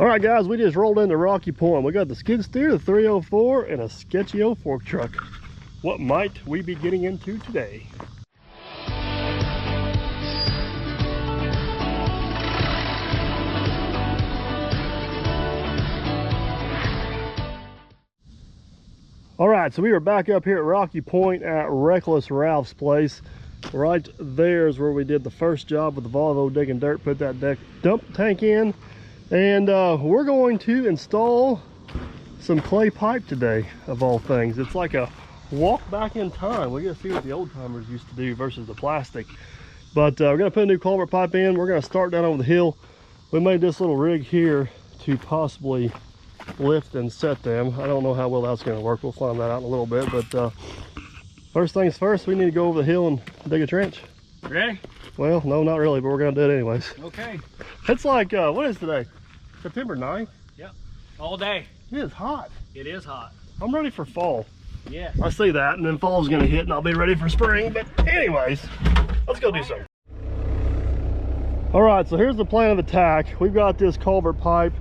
All right, guys, we just rolled into Rocky Point. We got the skid steer, the 304, and a sketchy old fork truck. What might we be getting into today? All right, so we are back up here at Rocky Point at Reckless Ralph's place. Right there is where we did the first job with the Volvo digging dirt, put that dump tank in. And we're going to install some clay pipe today, of all things. It's like a walk back in time. We gotta see what the old timers used to do versus the plastic. But we're gonna put a new culvert pipe in. We're gonna start down over the hill. We made this little rig here to possibly lift and set them. I don't know how well that's gonna work. We'll find that out in a little bit. But first things first, we need to go over the hill and dig a trench. Ready? Well, no, not really, but we're gonna do it anyways. Okay. It's like, what is today? September 9th? Yep. All day. It is hot. It is hot. I'm ready for fall. Yes. I see that, and then fall's gonna hit and I'll be ready for spring. But anyways, let's go do something. All right, so here's the plan of attack. We've got this culvert pipe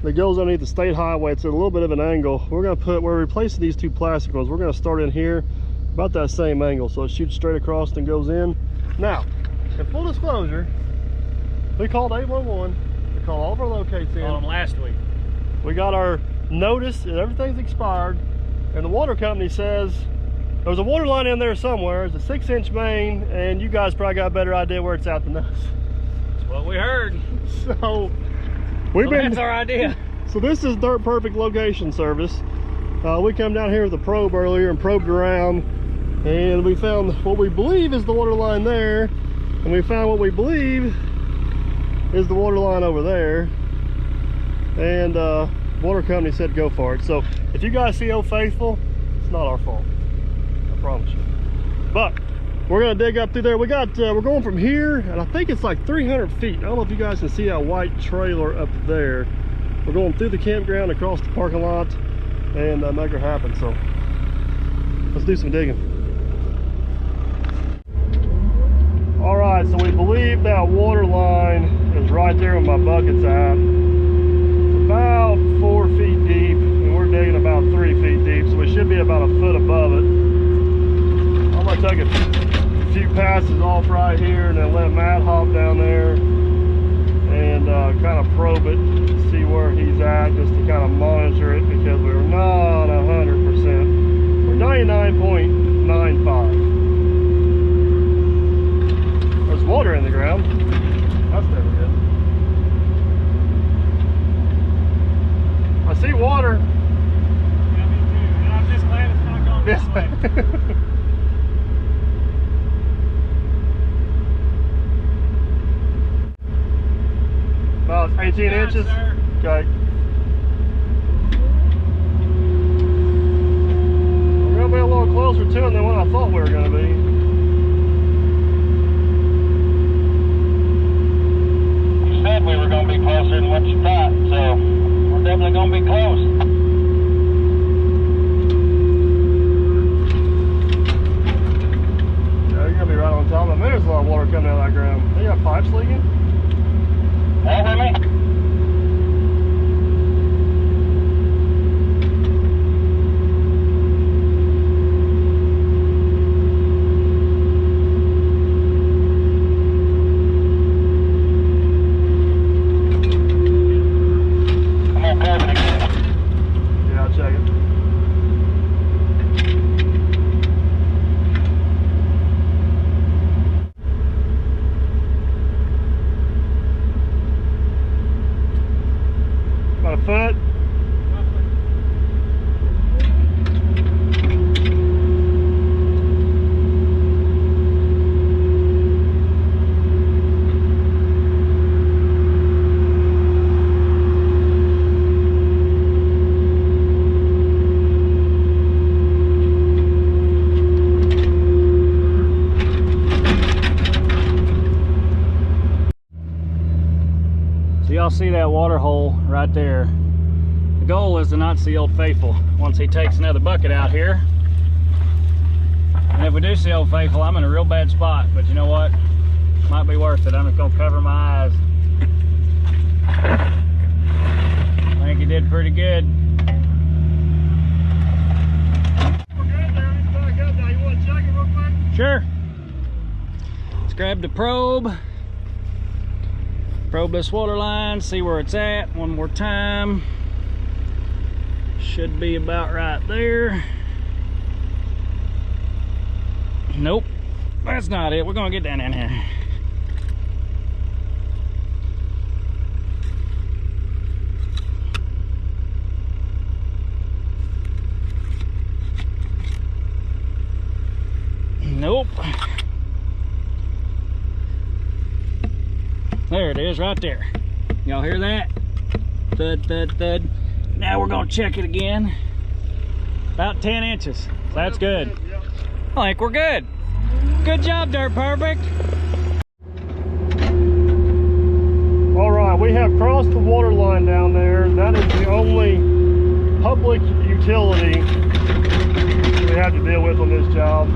that goes underneath the state highway. It's at a little bit of an angle. We're replacing these two plastic ones. We're gonna start in here about that same angle, so it shoots straight across and goes in. Now, in full disclosure, we called 811. We called all of our locates in. Called them last week. We got our notice that everything's expired, and the water company says there's a water line in there somewhere. It's a 6-inch main, and you guys probably got a better idea where it's at than us. That's what we heard. So that's our idea. So this is Dirt Perfect Location Service. We come down here with a probe earlier and probed around, and we found what we believe is the water line there, and we found what we believe is the water line over there. And water company said go for it. So if you guys see Old Faithful, it's not our fault, I promise you. But we're gonna dig up through there. We're going from here, and I think it's like 300 feet. I don't know if you guys can see that white trailer up there. We're going through the campground, across the parking lot, and make her happen. So let's do some digging. All right, so we believe that water line is right there where my bucket's at. It's about 4 feet deep, and we're digging about 3 feet deep, so we should be about a foot above it. I'm gonna take a few passes off right here and then let Matt hop down there and kind of probe it, see where he's at, just to kind of monitor it, because we're not 100%. We're 99.95. There's water in the ground. That's never good. I see water. Yeah, me too. And I'm just glad it's not going this way. About 18 inches. Sir. Okay. We're gonna be a little closer to it than what I thought we were gonna be. We were going to be closer than what you thought, so we're definitely going to be close. Yeah, you're going to be right on top of it. There's a lot of water coming out of that ground. They got pipes leaking? Over me? Foot. So y'all see that water hole right there. The goal is to not see Old Faithful once he takes another bucket out here. And if we do see Old Faithful, I'm in a real bad spot, but you know what? Might be worth it. I'm just gonna cover my eyes. good. We're good there. It's back up now. You want to check it real quick? Sure. Let's grab the probe. Probe this water line, see where it's at one more time. Should be about right there. Nope, that's not it. We're gonna get down in here. Nope. There it is, right there. Y'all hear that? Thud, thud, thud. Now we're gonna check it again. About 10 inches. So that's good. I think we're good. Good job, Dirt Perfect. All right, we have crossed the water line down there. That is the only public utility we have to deal with on this job.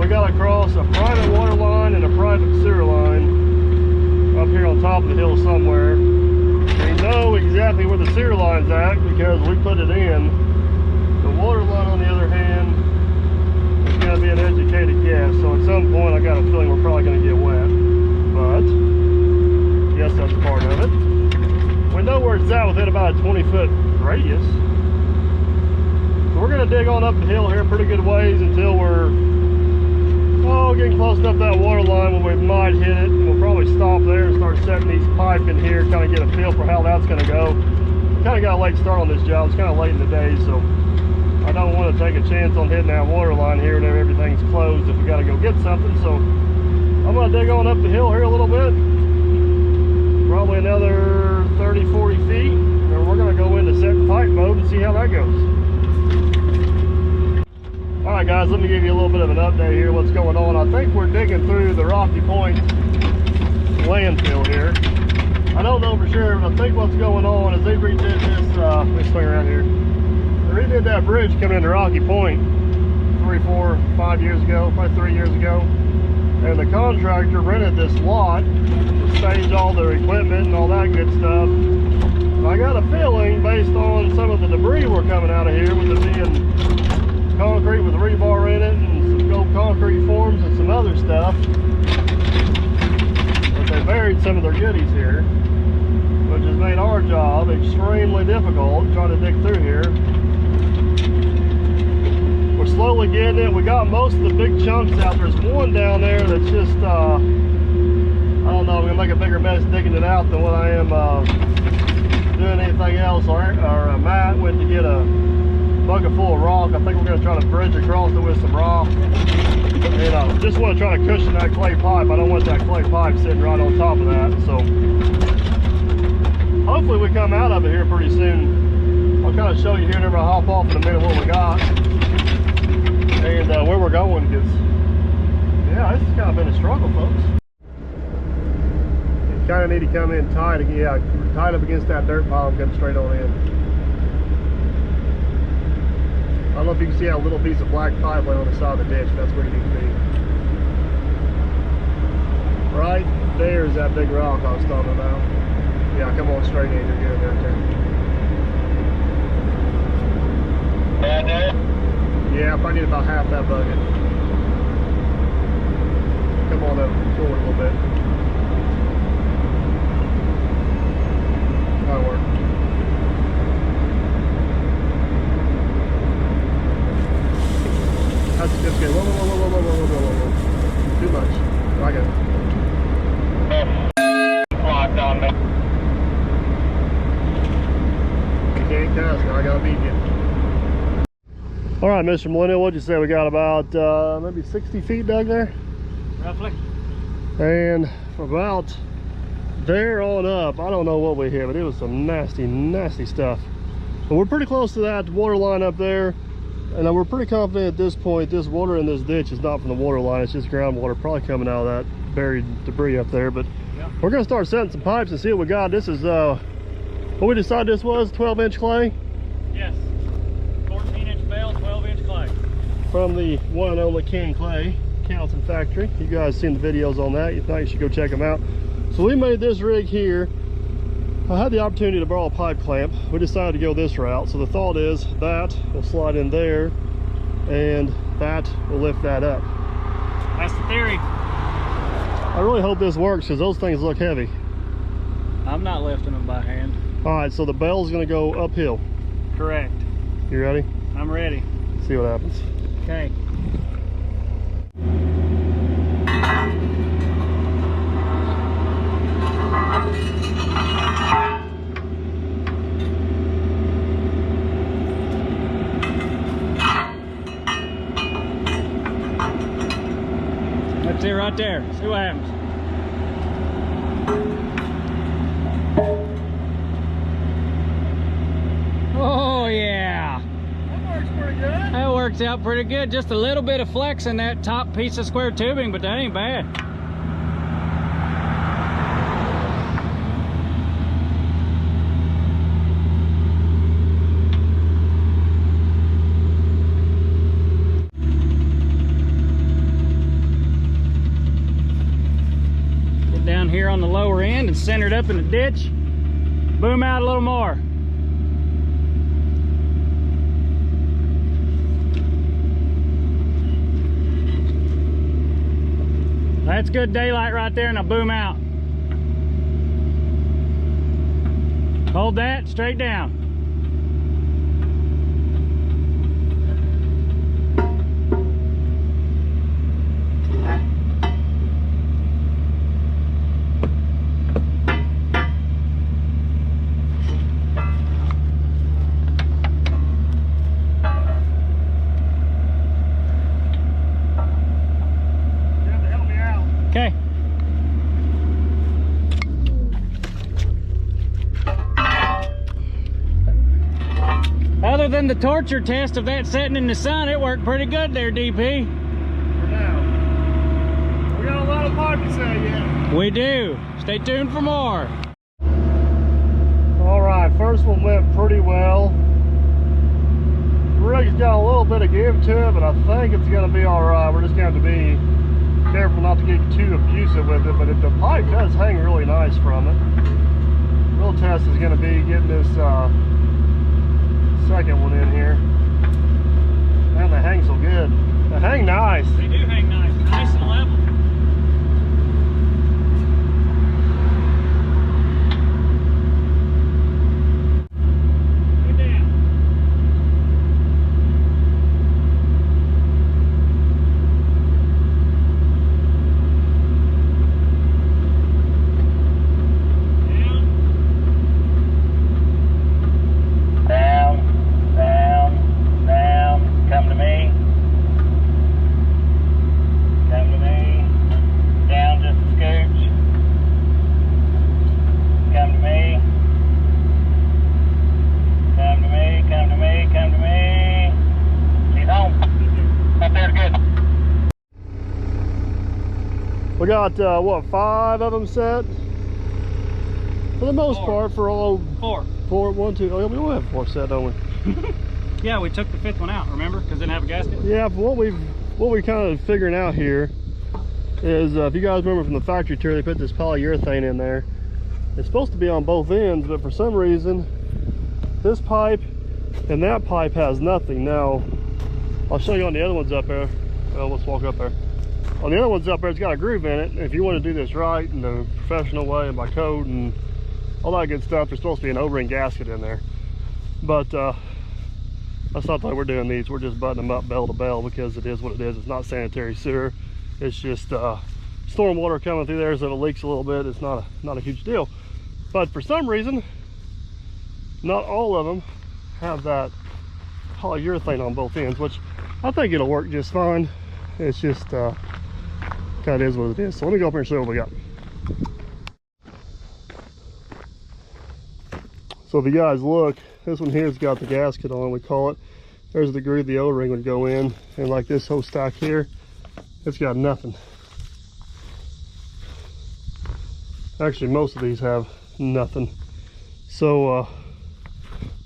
We got to cross a private water line and a private sewer line up here on top of the hill somewhere. We know exactly where the sewer line's at because we put it in. The water line, on the other hand, is going to be an educated guess. So at some point, I got a feeling we're probably going to get wet. But yes, that's part of it. We know where it's at within about a 20-foot radius. So we're going to dig on up the hill here pretty good ways until we're getting close enough to that water line when we might hit it. We'll probably stop there and start setting these pipe in here, kind of get a feel for how that's going to go. Kind of got a late start on this job. It's kind of late in the day, so I don't want to take a chance on hitting that water line here and everything's closed if we got to go get something. So I'm going to dig on up the hill here a little bit, probably another 30-40 feet, and we're going to go into set pipe mode and see how that goes. Alright guys, let me give you a little bit of an update here, what's going on. I think we're digging through the Rocky Point landfill here. I don't know for sure, but I think what's going on is they redid this, let me swing around here. They redid that bridge coming into Rocky Point 3, 4, 5 years ago, probably 3 years ago. And the contractor rented this lot to stage all their equipment and all that good stuff. And I got a feeling, based on some of the debris we're coming out of here, with it being concrete with rebar in it and some gold concrete forms and some other stuff, that they buried some of their goodies here, which has made our job extremely difficult trying to dig through here. We're slowly getting it. We got most of the big chunks out. There's one down there that's just I don't know, I'm gonna make a bigger mess digging it out than what I am doing anything else. Our Matt went to get a bucket full of rock. I think we're going to try to bridge across it with some rock. And just want to try to cushion that clay pipe. I don't want that clay pipe sitting right on top of that. So hopefully we come out of it here pretty soon. I'll kind of show you here whenever I hop off in a minute what we got and where we're going, because yeah, this has kind of been a struggle, folks. You kind of need to come in tight again. Yeah, tight up against that dirt pile and come straight on in. I don't know if you can see that little piece of black pipe laying on the side of the ditch. That's where you need to be. Right there's that big rock I was talking about. Yeah, come on straight in. You're good right there. Down there? Yeah, I probably need about half that bucket. Come on up forward a little bit. That'll work. That's good. Whoa. Too much. I got it. Locked on me. You can't cuss now. I gotta beat you. All right, Mr. Millennial, what'd you say? We got about maybe 60 feet dug there? Roughly. And from about there on up, I don't know what we hit, but it was some nasty stuff. But we're pretty close to that water line up there. And we're pretty confident at this point this water in this ditch is not from the water line, it's just groundwater probably coming out of that buried debris up there. But yeah, we're gonna start setting some pipes and see what we got. This is what we decided this was, 12-inch clay? Yes, 14-inch bale, 12-inch clay. From the one and only King Clay Counting Factory. You guys seen the videos on that. You think you should go check them out. So we made this rig here. I had the opportunity to borrow a pipe clamp. We decided to go this route. So the thought is that will slide in there and that will lift that up. That's the theory. I really hope this works because those things look heavy. I'm not lifting them by hand. All right, so the bell's gonna go uphill. Correct. You ready? I'm ready. See what happens. Okay. That's it right there. See what happens. Oh yeah. That works pretty good. That works out pretty good. Just a little bit of flex in that top piece of square tubing, but that ain't bad. Get down here on the lower end and center it up in the ditch. Boom out a little more. That's good daylight right there, and I'll boom out. Hold that straight down. Okay. Other than the torture test of that sitting in the sun, it worked pretty good there, DP. For now. We got a lot of pipe to say yet. We do. Stay tuned for more. All right, first one went pretty well. The rig's got a little bit of give to it, but I think it's gonna be all right. We're just gonna have to be careful not to get too abusive with it, but if the pipe does hang really nice from it. Real test is going to be getting this second one in here. Man, they hang so good. They hang nice. They do hang nice. Nice and level. We got, what, 5 of them set? For the most part, for all... 4, 1, 2, oh, we will have 4 set, don't we? Yeah, we took the 5th one out, remember? Because it didn't have a gasket? Yeah, but what we're kind of figuring out here is, if you guys remember from the factory tour, they put this polyurethane in there. It's supposed to be on both ends, but for some reason, this pipe and that pipe has nothing. Now, I'll show you on the other ones up there. Well, let's walk up there. On the other ones up there, it's got a groove in it. If you want to do this right in the professional way and by code and all that good stuff, there's supposed to be an O-ring gasket in there. But that's not the way we're doing these. We're just buttoning them up bell to bell because it is what it is. It's not sanitary sewer. It's just storm water coming through there, so if it leaks a little bit, it's not a huge deal. But for some reason, not all of them have that polyurethane on both ends, which I think it'll work just fine. It's just kind of is what it is. So let me go up here and show you what we got. So if you guys look, this one here's got the gasket on, we call it. There's the groove the O-ring would go in, and like this whole stack here, it's got nothing. Actually, most of these have nothing. So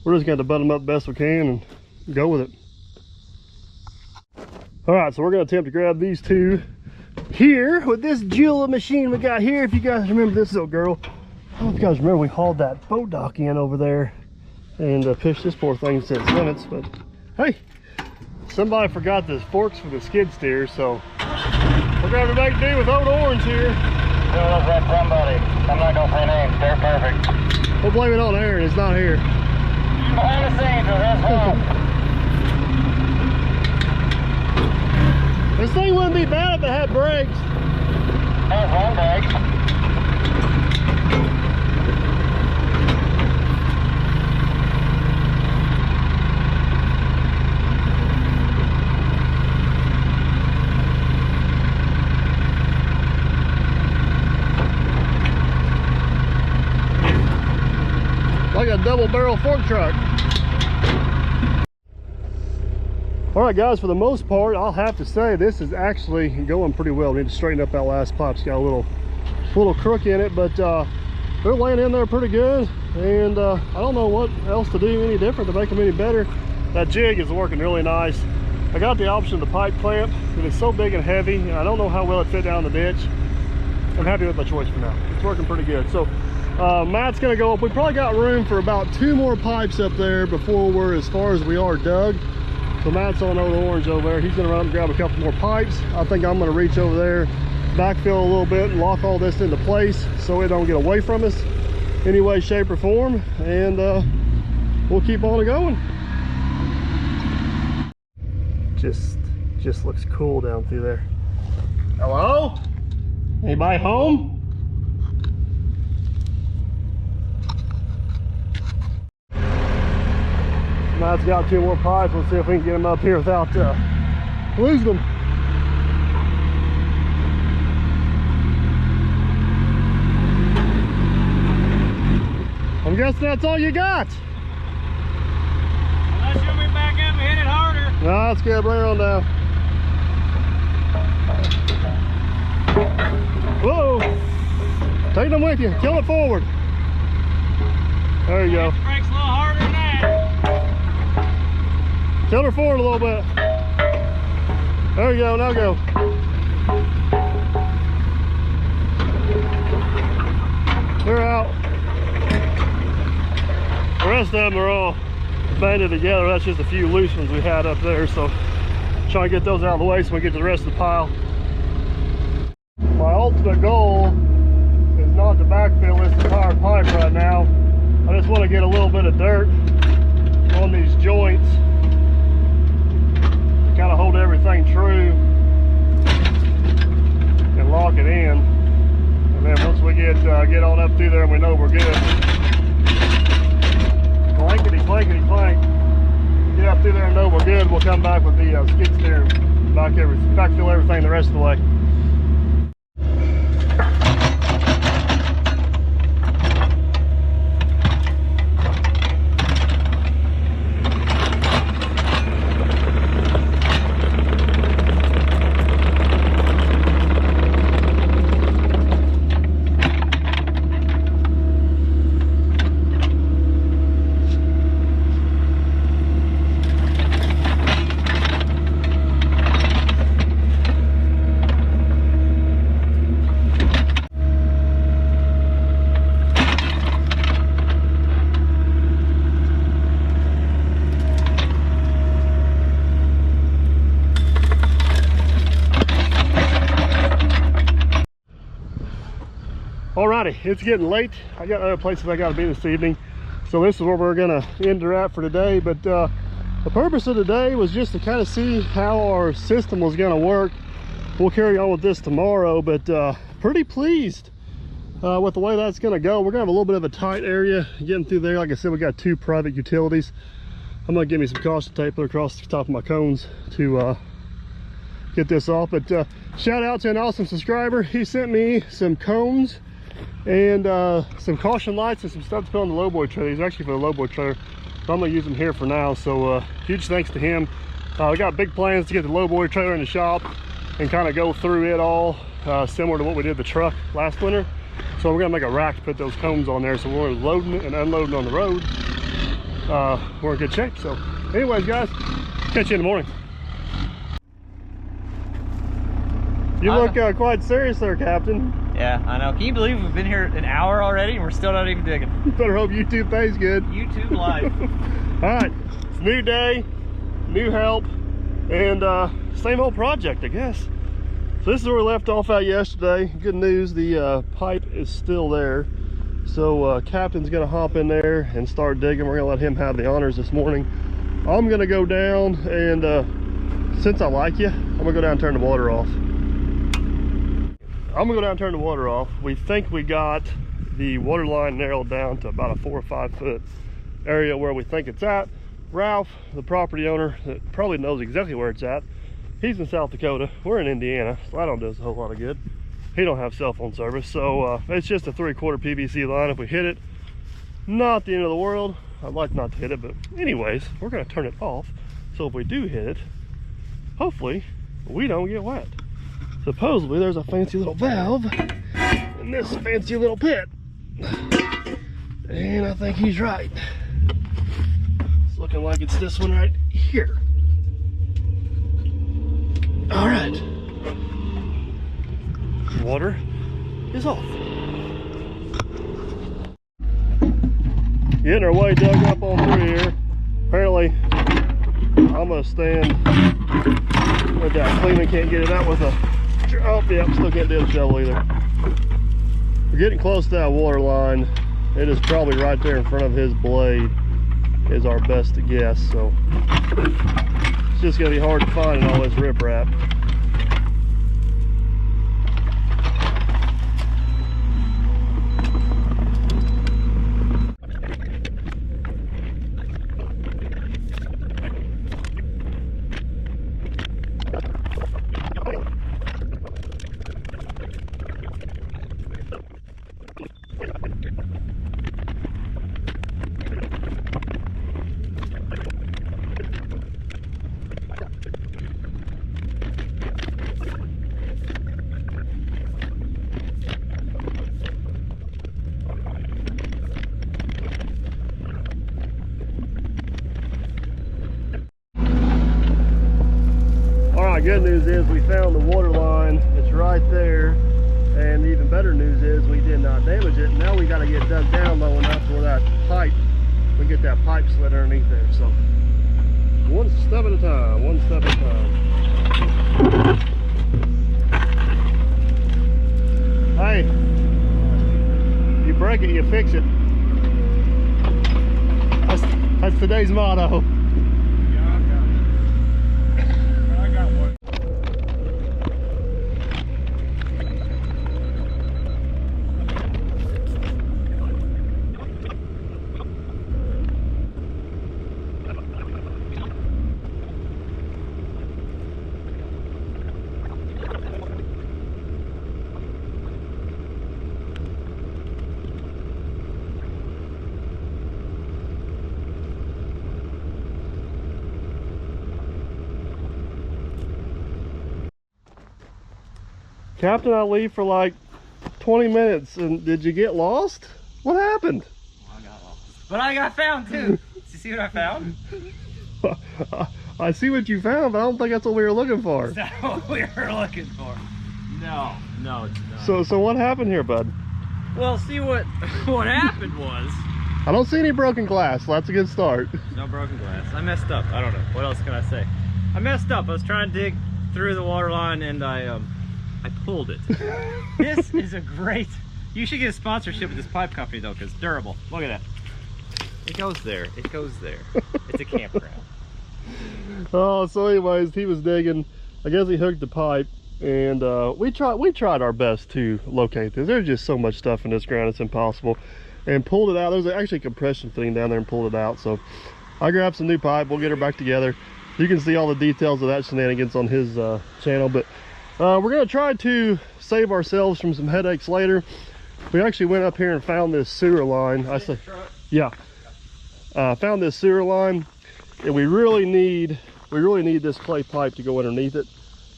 we're just going to butt them up best we can and go with it. All right, so we're going to attempt to grab these two here with this jewel machine we got here. If you guys remember this little girl, I don't know if you guys remember, we hauled that boat dock in over there and pitched this poor thing since limits, but hey, somebody forgot the forks for the skid steer, so we're going to make do with old Orange here. Who was that somebody? I'm not gonna say names, they're perfect. We'll blame it on Aaron, it's not here. Behind the scenes of this home. This thing wouldn't be bad if it had brakes. There's one brake. Like a double barrel fork truck. All right guys, for the most part, I'll have to say this is actually going pretty well. We need to straighten up that last pipe. It's got a little crook in it, but they're laying in there pretty good. And I don't know what else to do any different to make them any better. That jig is working really nice. I got the option of the pipe clamp, but it's so big and heavy, and I don't know how well it fit down the ditch. I'm happy with my choice for now. It's working pretty good. So Matt's gonna go up. We probably got room for about 2 more pipes up there before we're as far as we are dug. So Matt's on Old Orange over there. He's gonna run up and grab a couple more pipes. I think I'm gonna reach over there, backfill a little bit, and lock all this into place so it don't get away from us any way, shape, or form. And we'll keep on going. Just looks cool down through there. Hello? Anybody home? Matt's got 2 more pipes. Let's see if we can get them up here without losing them. I'm guessing that's all you got. Unless you'll be back up and hit it harder. No, that's good. Bring it on down. Whoa! Take them with you. Kill it forward. There you go. Brakes a little harder than that. Tilt her forward a little bit. There you go, now go. They're out. The rest of them are all banded together. That's just a few loose ones we had up there, so trying to get those out of the way so we can get to the rest of the pile. My ultimate goal is not to backfill this entire pipe right now. I just want to get a little bit of dirt on these joints, kind of hold everything true and lock it in. And then once we get on up through there and we know we're good, clankety clankety clank, get up through there and know we're good, we'll come back with the skid steer and backfill everything the rest of the way. Alrighty, it's getting late. I got other places I got to be this evening, so this is where we're gonna end her at for today. But the purpose of today was just to kind of see how our system was gonna work. We'll carry on with this tomorrow, but pretty pleased with the way that's gonna go. We're gonna have a little bit of a tight area getting through there. Like I said, we got 2 private utilities. I'm gonna give me some caution tape put across the top of my cones to get this off. But shout out to an awesome subscriber. He sent me some cones and some caution lights and some stuff to put on the lowboy trailer. These are actually for the lowboy trailer, but I'm gonna use them here for now. So huge thanks to him. We got big plans to get the lowboy trailer in the shop and kind of go through it all, similar to what we did the truck last winter. So we're gonna make a rack to put those cones on there, so we're loading it and unloading on the road. We're in good shape. So anyways guys, catch you in the morning. You look quite serious there, Captain. Yeah, I know. Can you believe we've been here an hour already and we're still not even digging? You better hope YouTube pays good. YouTube live. All right, it's a new day, new help, and same old project, I guess. So this is where we left off at yesterday. Good news, the pipe is still there. So Captain's gonna hop in there and start digging. We're gonna let him have the honors this morning. I'm gonna go down and since I like you, I'm gonna go down and turn the water off. I'm gonna go down and turn the water off. We think we got the water line narrowed down to about a 4 or 5 foot area where we think it's at. Ralph, the property owner, that probably knows exactly where it's at. He's in South Dakota. We're in Indiana, so that don't do us a whole lot of good. He don't have cell phone service, so it's just a 3/4 PVC line. If we hit it, not the end of the world. I'd like not to hit it, but anyways, we're gonna turn it off. So if we do hit it, hopefully we don't get wet. Supposedly there's a fancy little valve in this fancy little pit. And I think he's right. It's looking like it's this one right here. All right. Water is off. Getting our way dug up on through here. Apparently, I'm gonna stand with that cleaning. Can't get it out with a, oh yeah, still can't do the shovel either. We're getting close to that water line. It is probably right there in front of his blade is our best guess. So it's just gonna be hard to find in all this riprap. Good news is we found the water line. It's right there, and the even better news is we did not damage it. Now we got to get dug down low enough where that pipe, we get that pipe slid underneath there. So one step at a time, one step at a time. Hey, you break it, you fix it. That's today's motto. Captain, I leave for like 20 minutes, and did you get lost? What happened? I got lost. But I got found too. Did you see what I found? I see what you found, but I don't think that's what we were looking for. Is that what we were looking for? No, it's not. So what happened here, bud? Well, see what happened was, I don't see any broken glass, so that's a good start. no broken glass. I messed up. I don't know. What else can I say? I messed up. I was trying to dig through the water line and I pulled it. This is a great, you should get a sponsorship with this pipe company though, because it's durable. Look at that. It goes there. It goes there. It's a campground. Oh, so anyways, he was digging. I guess he hooked the pipe, and we tried our best to locate this. There's just so much stuff in this ground, it's impossible. And pulled it out. There's actually a compression thing down there and pulled it out. So I grabbed some new pipe. We'll get her back together. You can see all the details of that shenanigans on his channel, but we're gonna try to save ourselves from some headaches later. We actually went up here and found this sewer line. I said, yeah, found this sewer line, and we really need this clay pipe to go underneath it.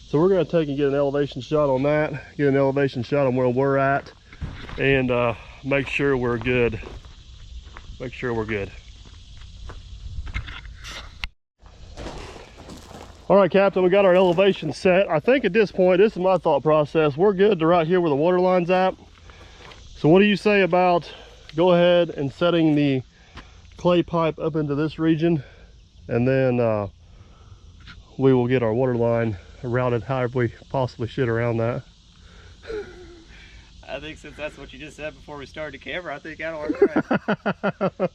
So we're gonna take and get an elevation shot on that, get an elevation shot on where we're at, and make sure we're good. All right, Captain, we got our elevation set. I think at this point, this is my thought process, we're good to right here where the water line's at. So what do you say about go ahead and setting the clay pipe up into this region, and then we will get our water line routed however we possibly should around that. I think since that's what you just said before we started the camera, I think that'll work right.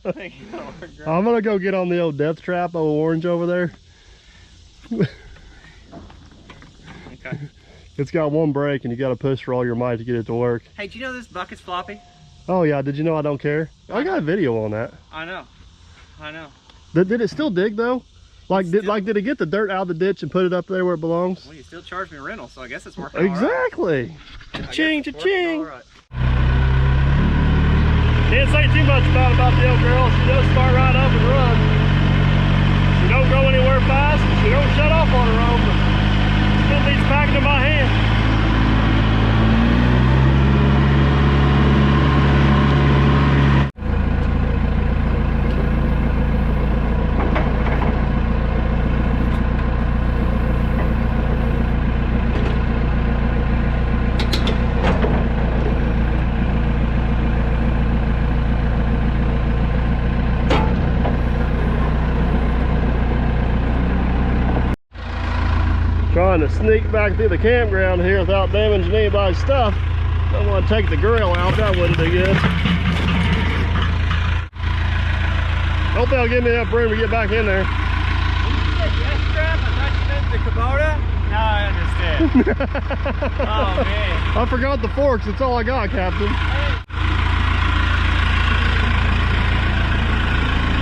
I think that'll work great. I'm gonna go get on the old death trap, old orange over there. Okay. It's got one brake and you gotta push for all your might to get it to work. Hey, do you know this bucket's floppy? Oh yeah, did you know I don't care? I got a video on that. I know. I know. Did it still dig though? Like did it get the dirt out of the ditch and put it up there where it belongs? Well, you still charge me rental, so I guess it's working Exactly. All right. Cha-ching, cha-ching. All right. Can't say too much about the old girl. She does start right up and run. She don't go anywhere fast. She don't shut off on her own, but still needs packing in my hand. Trying to sneak back through the campground here without damaging anybody's stuff. Don't want to take the grill out, that wouldn't be good. Hope they'll give me enough room to get back in there. When you said yes trap, I thought you meant the Kubota. Now I understand. Oh man. I forgot the forks, that's all I got, Captain.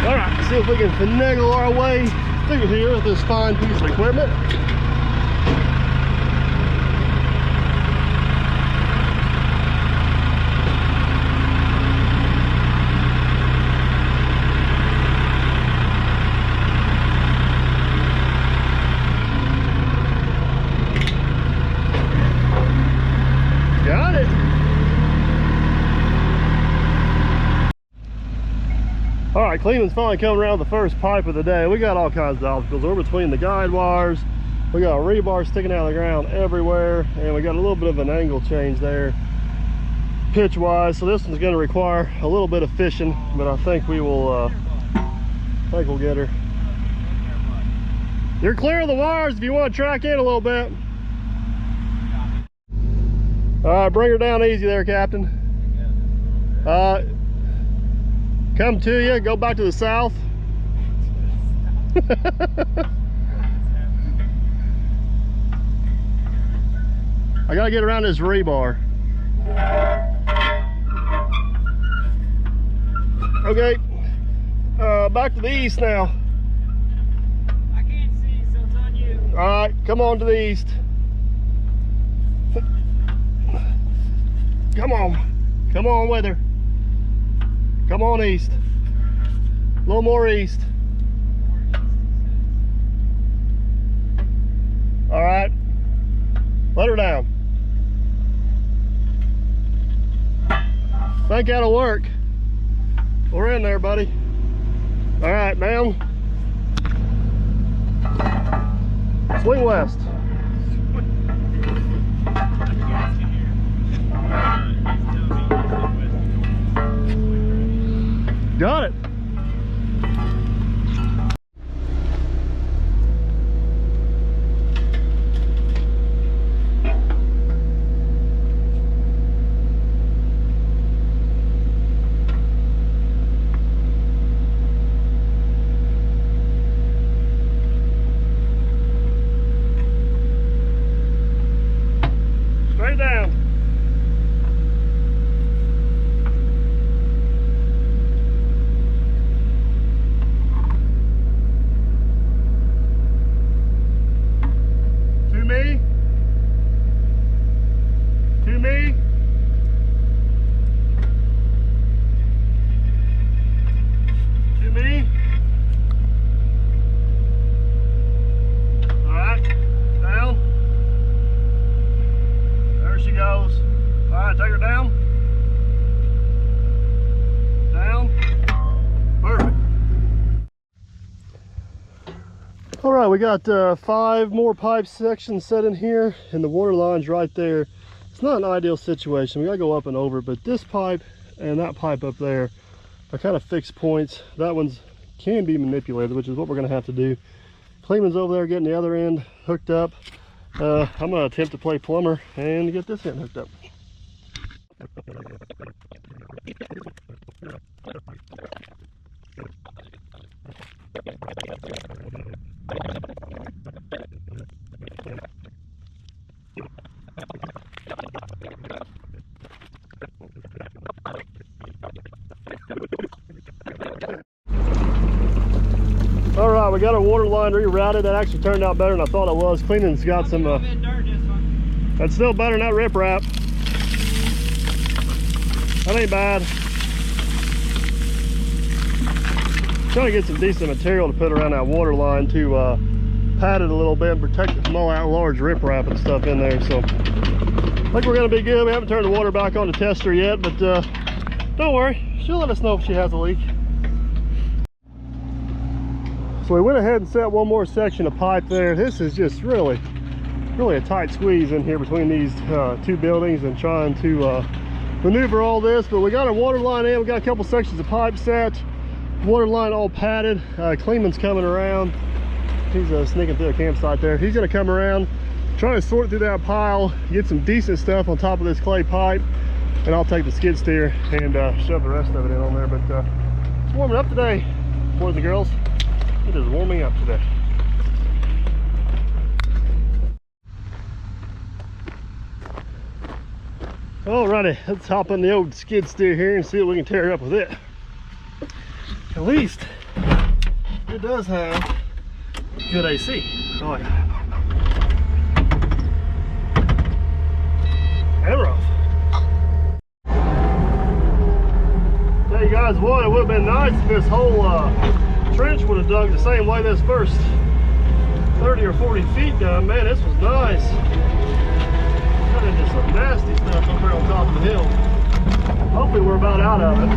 Alright, let's see if we can finagle our way through here with this fine piece of equipment. Got it. All right, Cleveland's finally coming around the first pipe of the day. We got all kinds of obstacles. We're between the guide wires. We got rebar sticking out of the ground everywhere, and we got a little bit of an angle change there, pitch wise. So this one's going to require a little bit of fishing, but I think we will. I think we'll get her. You're clear of the wires if you want to track in a little bit. All right, bring her down easy there, Captain. Come to you, go back to the south. I gotta get around this rebar. Okay, back to the east now. I can't see, so it's on you. All right, come on to the east. Come on with her. Come on east. A little more east. All right, let her down. Think that'll work. We're in there, buddy. All right, down. Swing west. Got it. Straight down. All right, we got 5 more pipe sections set in here, and the water line's right there. It's not an ideal situation. We gotta go up and over, but this pipe and that pipe up there are kind of fixed points. That one's can be manipulated, which is what we're gonna have to do. Cleeman's over there getting the other end hooked up. I'm gonna attempt to play plumber and get this end hooked up. All right, we got our water line rerouted. That actually turned out better than I thought it was. Cleaning's got some, that's still better than that riprap. That ain't bad. Trying to get some decent material to put around that water line to pad it a little bit and protect it from all that large riprap and stuff in there. So I think we're gonna be good. We haven't turned the water back on the tester yet, but don't worry, she'll let us know if she has a leak. So we went ahead and set one more section of pipe there. This is just really a tight squeeze in here between these 2 buildings and trying to maneuver all this. But we got our water line in. We got a couple sections of pipe set. Water line all padded. Cleeman's coming around. He's sneaking through the campsite there. He's gonna come around, try to sort through that pile, get some decent stuff on top of this clay pipe, and I'll take the skid steer and shove the rest of it in on there. But it's warming up today, boys and girls. It is warming up today. Alrighty, let's hop on the old skid steer here and see what we can tear up with it. At least it does have good AC. Oh yeah. And rough. Tell you guys what, it would have been nice if this whole trench would have dug the same way this first 30 or 40 feet done. Man, this was nice. Got into some nasty stuff up here on top of the hill. Hopefully we're about out of it.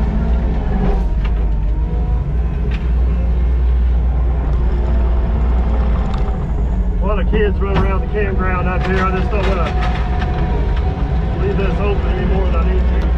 A lot of kids running around the campground out here. I just don't want to leave this open any more than I need to.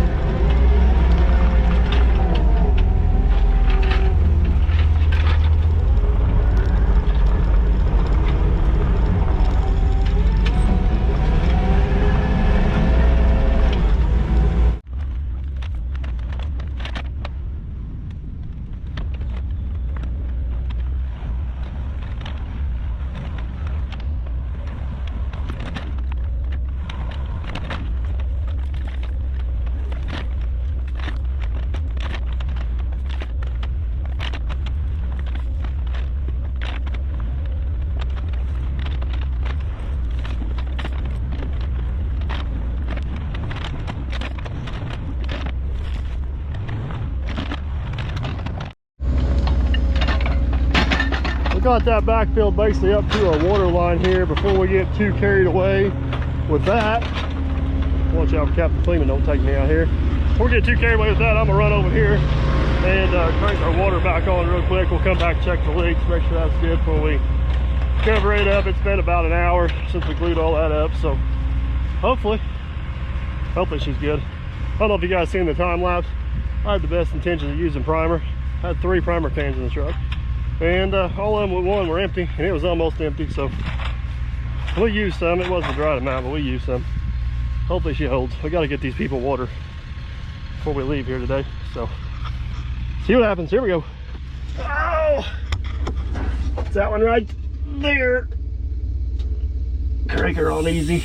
Got that backfill basically up to our water line here. Before we get too carried away with that, watch out for Captain Cleeman, don't take me out here. Before we get too carried away with that, I'm gonna run over here and crank our water back on real quick. We'll come back and check the leaks, make sure that's good before we cover it up. It's been about an hour since we glued all that up, so hopefully she's good. I don't know if you guys seen the time lapse. I had the best intentions of using primer. I had 3 primer cans in the truck, and all of them with one were empty, and it was almost empty, so we used some. It wasn't the right amount, but we used some. Hopefully she holds. We got to get these people water before we leave here today, so see what happens. Here we go. Oh, it's that one right there. Crank her on easy.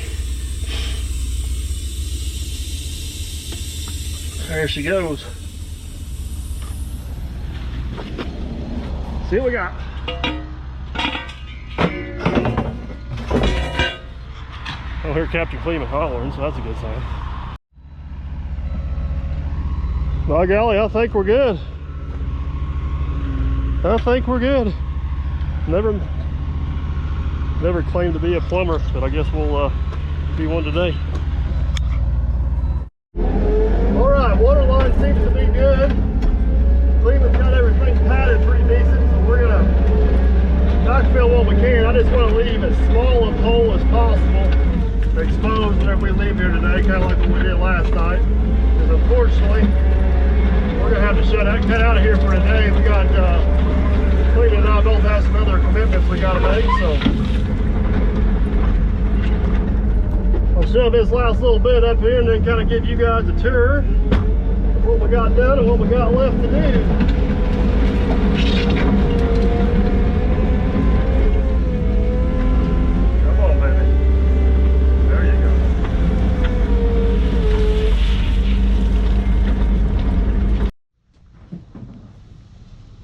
There she goes. See what we got. I hear Captain Cleeman hollering, so that's a good sign. By golly, I think we're good. I think we're good. Never claimed to be a plumber, but I guess we'll be one today. All right, water line seems to be good. Cleeman's got everything padded pretty decent, so we're gonna backfill what we leave as small a hole as possible exposed whenever we leave here today, kind of like what we did last night. Because unfortunately, we're gonna have to cut out of here for today. We got cleaning up. Both have some other commitments we gotta make. So I'll shove this last little bit up here and then kind of give you guys a tour of what we got done and what we got left to do.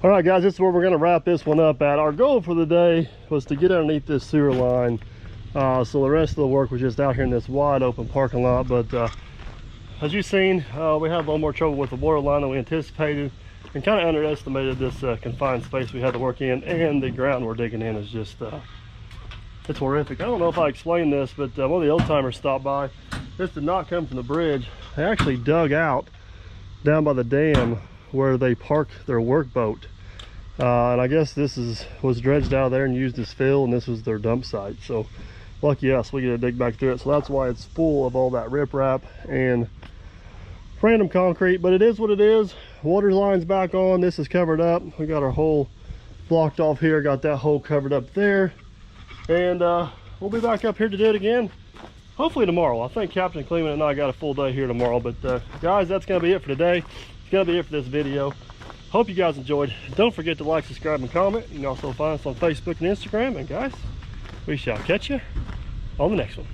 All right, guys, this is where we're going to wrap this one up at. Our goal for the day was to get underneath this sewer line. So the rest of the work was just out here in this wide open parking lot. But as you've seen, we had a little more trouble with the water line than we anticipated and kind of underestimated this confined space we had to work in. And the ground we're digging in is just, it's horrific. I don't know if I explained this, but one of the old timers stopped by. This did not come from the bridge. They actually dug out down by the dam where they park their workboat, and I guess this was dredged out of there and used as fill, and this was their dump site. So lucky us, we get to dig back through it. So that's why it's full of all that riprap and random concrete, but it is what it is. Water line's back on. This is covered up. We got our hole blocked off here, got that hole covered up there, and we'll be back up here to do it again hopefully tomorrow. I think Captain Cleveland and I got a full day here tomorrow. But guys, that's gonna be it for today. It's gonna be it for this video. Hope you guys enjoyed. Don't forget to like, subscribe, and comment. You can also find us on Facebook and Instagram. And guys, we shall catch you on the next one.